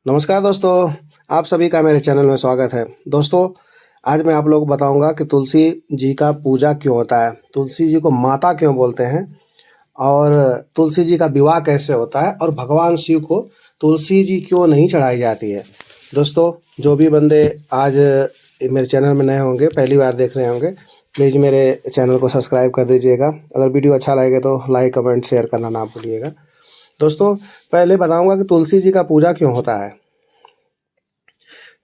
नमस्कार दोस्तों, आप सभी का मेरे चैनल में स्वागत है। दोस्तों, आज मैं आप लोगों को बताऊंगा कि तुलसी जी का पूजा क्यों होता है, तुलसी जी को माता क्यों बोलते हैं और तुलसी जी का विवाह कैसे होता है और भगवान शिव को तुलसी जी क्यों नहीं चढ़ाई जाती है। दोस्तों, जो भी बंदे आज मेरे चैनल में नए होंगे, पहली बार देख रहे होंगे, प्लीज़ मेरे चैनल को सब्सक्राइब कर दीजिएगा। अगर वीडियो अच्छा लगे तो लाइक, कमेंट, शेयर करना ना भूलिएगा। दोस्तों, पहले बताऊंगा कि तुलसी जी का पूजा क्यों होता है।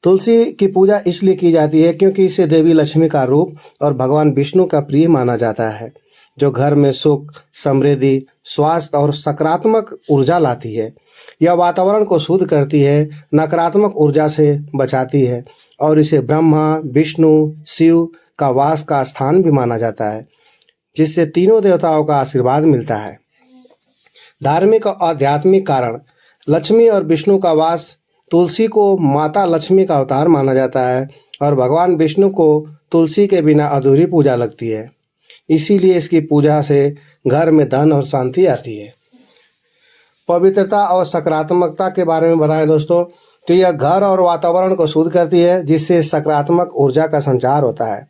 तुलसी की पूजा इसलिए की जाती है क्योंकि इसे देवी लक्ष्मी का रूप और भगवान विष्णु का प्रिय माना जाता है, जो घर में सुख, समृद्धि, स्वास्थ्य और सकारात्मक ऊर्जा लाती है। यह वातावरण को शुद्ध करती है, नकारात्मक ऊर्जा से बचाती है और इसे ब्रह्मा, विष्णु, शिव का वास का स्थान भी माना जाता है, जिससे तीनों देवताओं का आशीर्वाद मिलता है। धार्मिक और आध्यात्मिक कारण: लक्ष्मी और विष्णु का वास: तुलसी को माता लक्ष्मी का अवतार माना जाता है और भगवान विष्णु को तुलसी के बिना अधूरी पूजा लगती है। इसीलिए इसकी पूजा से घर में धन और शांति आती है। पवित्रता और सकारात्मकता के बारे में बताएं दोस्तों, तो यह घर और वातावरण को शुद्ध करती है, जिससे सकारात्मक ऊर्जा का संचार होता है।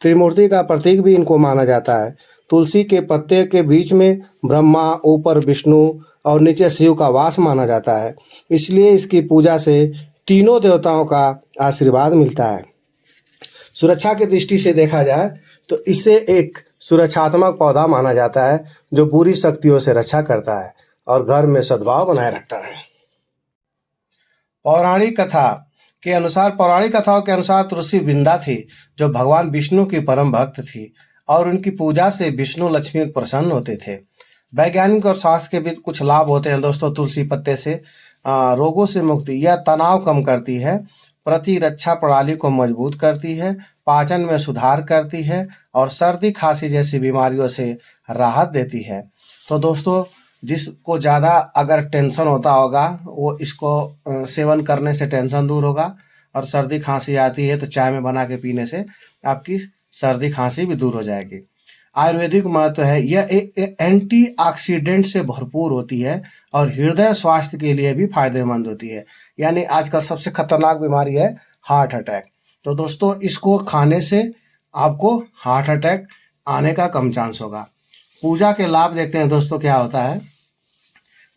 त्रिमूर्ति का प्रतीक भी इनको माना जाता है। तुलसी के पत्ते के बीच में ब्रह्मा, ऊपर विष्णु और नीचे शिव का वास माना जाता है। इसलिए इसकी पूजा से तीनों देवताओं का आशीर्वाद मिलता है। सुरक्षा की दृष्टि से देखा जाए तो इसे एक सुरक्षात्मक पौधा माना जाता है, जो बुरी शक्तियों से रक्षा करता है और घर में सद्भाव बनाए रखता है। पौराणिक कथाओं के अनुसार तुलसी वृंदा थी, जो भगवान विष्णु की परम भक्त थी और उनकी पूजा से विष्णु लक्ष्मी प्रसन्न होते थे। वैज्ञानिक और स्वास्थ्य के भी कुछ लाभ होते हैं दोस्तों। तुलसी पत्ते से रोगों से मुक्ति: यह तनाव कम करती है, प्रतिरक्षा प्रणाली को मजबूत करती है, पाचन में सुधार करती है और सर्दी खांसी जैसी बीमारियों से राहत देती है। तो दोस्तों, जिसको ज़्यादा अगर टेंशन होता होगा, वो इसको सेवन करने से टेंशन दूर होगा। और सर्दी खांसी आती है तो चाय में बना के पीने से आपकी सर्दी खांसी भी दूर हो जाएगी। आयुर्वेदिक महत्व है: यह एक एंटीऑक्सीडेंट से भरपूर होती है और हृदय स्वास्थ्य के लिए भी फायदेमंद होती है। यानी आज का सबसे खतरनाक बीमारी है हार्ट अटैक। तो दोस्तों, इसको खाने से आपको हार्ट अटैक आने का कम चांस होगा। पूजा के लाभ देखते हैं दोस्तों, क्या होता है।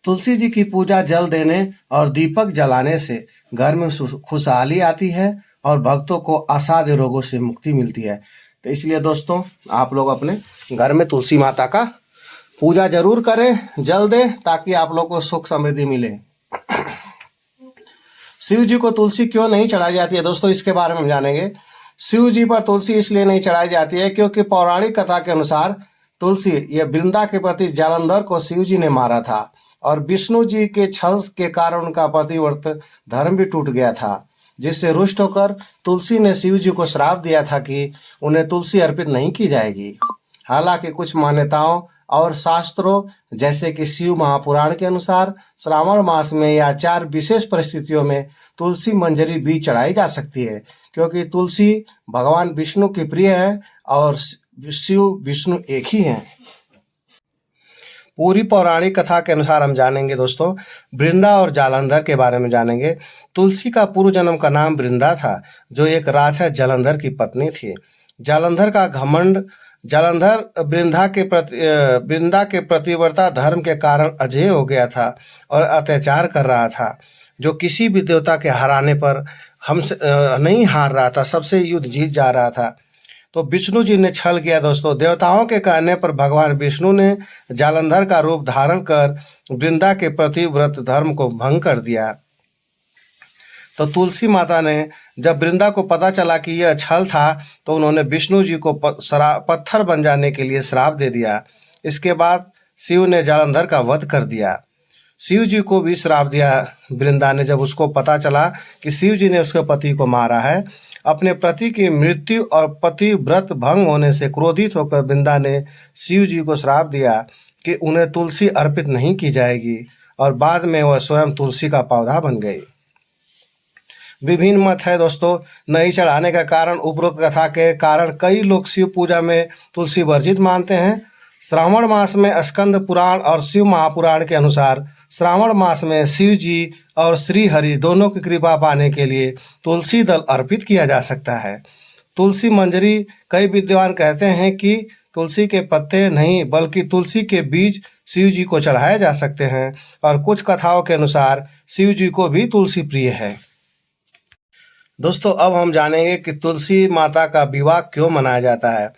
तुलसी जी की पूजा जल देने और दीपक जलाने से घर में खुशहाली आती है और भक्तों को असाध्य रोगों से मुक्ति मिलती है। तो इसलिए दोस्तों, आप लोग अपने घर में तुलसी माता का पूजा जरूर करें, जल दें, ताकि आप लोग को सुख समृद्धि मिले। शिव जी को तुलसी क्यों नहीं चढ़ाई जाती है दोस्तों, इसके बारे में हम जानेंगे। शिव जी पर तुलसी इसलिए नहीं चढ़ाई जाती है क्योंकि पौराणिक कथा के अनुसार तुलसी यह वृंदा के प्रति जालंधर को शिव जी ने मारा था और विष्णु जी के छल के कारण उनका प्रतिव्रत धर्म भी टूट गया था, जिससे रुष्ट होकर तुलसी ने शिव जी को श्राप दिया था कि उन्हें तुलसी अर्पित नहीं की जाएगी। हालांकि कुछ मान्यताओं और शास्त्रों, जैसे कि शिव महापुराण के अनुसार श्रावण मास में या 4 विशेष परिस्थितियों में तुलसी मंजरी भी चढ़ाई जा सकती है, क्योंकि तुलसी भगवान विष्णु की प्रिय है और शिव विष्णु एक ही हैं। पूरी पौराणिक कथा के अनुसार हम जानेंगे दोस्तों, वृंदा और जालंधर के बारे में जानेंगे। तुलसी का पूर्व जन्म का नाम वृंदा था, जो एक राजा जालंधर की पत्नी थी। जालंधर का घमंड: जालंधर वृंदा के प्रतिव्रता धर्म के कारण अजेय हो गया था और अत्याचार कर रहा था, जो किसी भी देवता के हराने पर हमसे नहीं हार रहा था, सबसे युद्ध जीत जा रहा था। तो विष्णु जी ने छल किया दोस्तों। देवताओं के कहने पर भगवान विष्णु ने जालंधर का रूप धारण कर वृंदा के प्रतिव्रत धर्म को भंग कर दिया। तो तुलसी माता ने जब वृंदा को पता चला कि यह छल था, तो उन्होंने विष्णु जी को पत्थर बन जाने के लिए श्राप दे दिया। इसके बाद शिव ने जालंधर का वध कर दिया। शिव जी को भी श्राप दिया वृंदा ने। जब उसको पता चला कि शिव जी ने उसके पति को मारा है, अपने पति की मृत्यु और पतिव्रत भंग होने से क्रोधित होकर वृंदा ने शिव जी को श्राप दिया कि उन्हें तुलसी अर्पित नहीं की जाएगी, और बाद में वह स्वयं तुलसी का पौधा बन गई। विभिन्न मत है दोस्तों नहीं चढ़ाने का कारण। उपरोक्त कथा के कारण कई लोग शिव पूजा में तुलसी वर्जित मानते हैं। श्रावण मास में स्कंद पुराण और शिव महापुराण के अनुसार श्रावण मास में शिव जी और श्री हरि दोनों की कृपा पाने के लिए तुलसी दल अर्पित किया जा सकता है। तुलसी मंजरी, कई विद्वान कहते हैं कि तुलसी के पत्ते नहीं बल्कि तुलसी के बीज शिव जी को चढ़ाए जा सकते हैं और कुछ कथाओं के अनुसार शिव जी को भी तुलसी प्रिय है। दोस्तों, अब हम जानेंगे कि तुलसी माता का विवाह क्यों मनाया जाता है।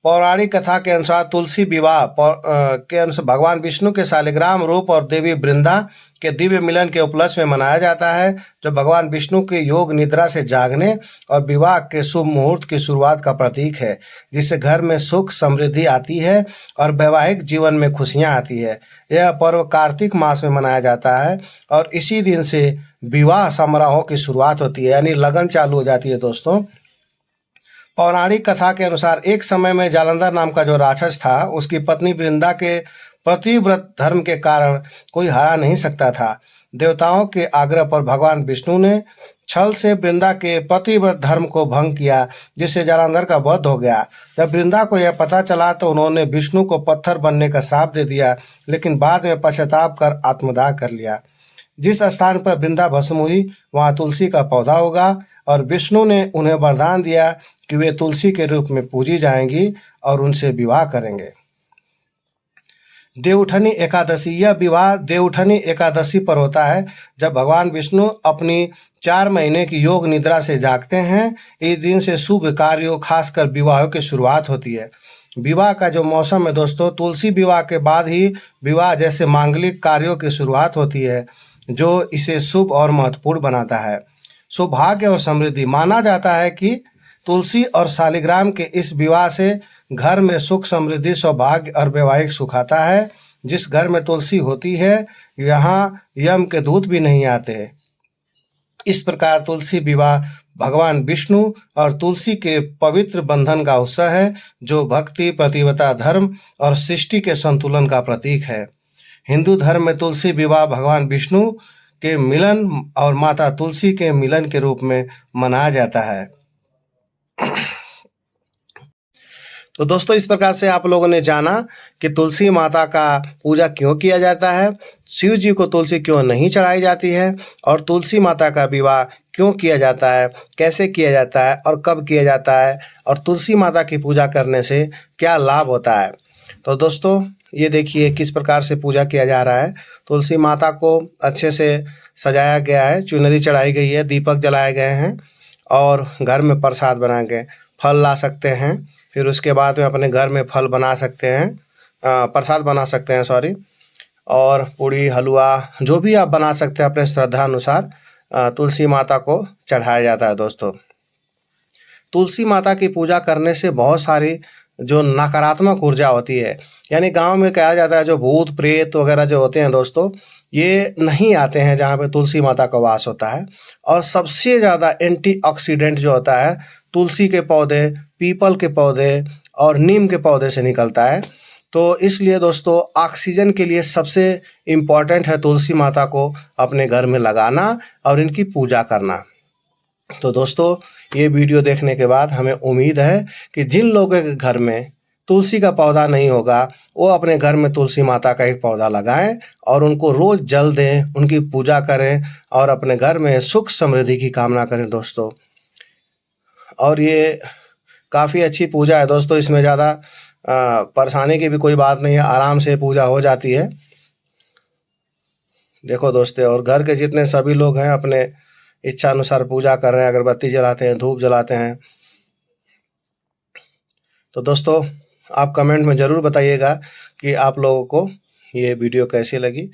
पौराणिक कथा के अनुसार तुलसी विवाह के अनुसार भगवान विष्णु के शालिग्राम रूप और देवी वृंदा के दिव्य मिलन के उपलक्ष्य में मनाया जाता है, जो भगवान विष्णु के योग निद्रा से जागने और विवाह के शुभ मुहूर्त की शुरुआत का प्रतीक है, जिससे घर में सुख समृद्धि आती है और वैवाहिक जीवन में खुशियां आती है। यह पर्व कार्तिक मास में मनाया जाता है और इसी दिन से विवाह समारोह की शुरुआत होती है, यानी लगन चालू हो जाती है। दोस्तों, पौराणिक कथा के अनुसार एक समय में जालंधर नाम का जो राक्षस था, उसकी पत्नी वृंदा के पतिव्रत धर्म के कारण कोई हरा नहीं सकता था। देवताओं के आग्रह पर भगवान विष्णु ने छल से वृंदा के पतिव्रत धर्म को भंग किया, जिससे जालंधर का वध हो गया। जब वृंदा को यह पता चला तो उन्होंने विष्णु को पत्थर बनने का श्राप दे दिया, लेकिन बाद में पश्चाताप कर आत्मदाह कर लिया। जिस स्थान पर वृंदा भस्म हुई वहां तुलसी का पौधा होगा और विष्णु ने उन्हें वरदान दिया कि वे तुलसी के रूप में पूजी जाएंगी और उनसे विवाह करेंगे। देवउठनी एकादशी, यह विवाह देवउठनी एकादशी पर होता है, जब भगवान विष्णु अपनी 4 महीने की योग निद्रा से जागते हैं। इस दिन से शुभ कार्यों, खासकर विवाहों की शुरुआत होती है। विवाह का जो मौसम है दोस्तों, तुलसी विवाह के बाद ही विवाह जैसे मांगलिक कार्यों की शुरुआत होती है, जो इसे शुभ और महत्वपूर्ण बनाता है। सौभाग्य और समृद्धि, माना जाता है कि तुलसी और शालिग्राम के इस विवाह से घर में सुख समृद्धि, सौभाग्य और वैवाहिक सुख आता है। जिस घर में तुलसी होती है, यहाँ यम के दूत भी नहीं आते। इस प्रकार तुलसी विवाह भगवान विष्णु और तुलसी के पवित्र बंधन का उत्सव है, जो भक्ति, पतिव्रता धर्म और सृष्टि के संतुलन का प्रतीक है। हिंदू धर्म में तुलसी विवाह भगवान विष्णु के मिलन और माता तुलसी के मिलन के रूप में मनाया जाता है। तो दोस्तों, इस प्रकार से आप लोगों ने जाना कि तुलसी माता का पूजा क्यों किया जाता है, शिव जी को तुलसी क्यों नहीं चढ़ाई जाती है और तुलसी माता का विवाह क्यों किया जाता है, कैसे किया जाता है और कब किया जाता है, और तुलसी माता की पूजा करने से क्या लाभ होता है। तो दोस्तों, ये देखिए किस प्रकार से पूजा किया जा रहा है। तुलसी माता को अच्छे से सजाया गया है, चुनरी चढ़ाई गई है, दीपक जलाए गए हैं और घर में प्रसाद बनाए गए। फल ला सकते हैं, फिर उसके बाद में अपने घर में फल बना सकते हैं, प्रसाद बना सकते हैं, सॉरी, और पूड़ी हलवा जो भी आप बना सकते हैं अपने श्रद्धा अनुसार तुलसी माता को चढ़ाया जाता है। दोस्तों, तुलसी माता की पूजा करने से बहुत सारी जो नकारात्मक ऊर्जा होती है, यानी गांव में कहा जाता है जो भूत प्रेत वगैरह जो होते हैं दोस्तों, ये नहीं आते हैं जहाँ पे तुलसी माता का वास होता है। और सबसे ज़्यादा एंटीऑक्सीडेंट जो होता है तुलसी के पौधे, पीपल के पौधे और नीम के पौधे से निकलता है। तो इसलिए दोस्तों, ऑक्सीजन के लिए सबसे इम्पॉर्टेंट है तुलसी माता को अपने घर में लगाना और इनकी पूजा करना। तो दोस्तों, ये वीडियो देखने के बाद हमें उम्मीद है कि जिन लोगों के घर में तुलसी का पौधा नहीं होगा, वो अपने घर में तुलसी माता का एक पौधा लगाएं और उनको रोज जल दें, उनकी पूजा करें और अपने घर में सुख समृद्धि की कामना करें दोस्तों। और ये काफ़ी अच्छी पूजा है दोस्तों, इसमें ज़्यादा परेशानी की भी कोई बात नहीं है, आराम से पूजा हो जाती है। देखो दोस्तों, और घर के जितने सभी लोग हैं अपने इच्छा अनुसार पूजा कर रहे हैं, अगरबत्ती जलाते हैं, धूप जलाते हैं। तो दोस्तों, आप कमेंट में ज़रूर बताइएगा कि आप लोगों को ये वीडियो कैसी लगी,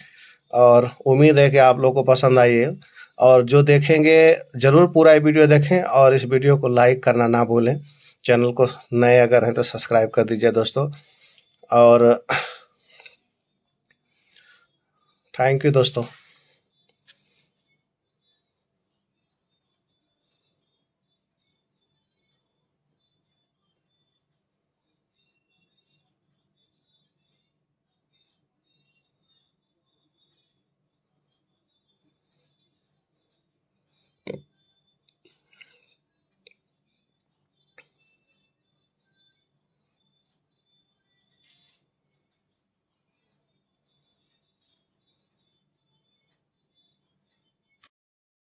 और उम्मीद है कि आप लोगों को पसंद आई है। और जो देखेंगे ज़रूर पूरा ये वीडियो देखें और इस वीडियो को लाइक करना ना भूलें। चैनल को नए अगर हैं तो सब्सक्राइब कर दीजिए दोस्तों। और थैंक यू दोस्तों।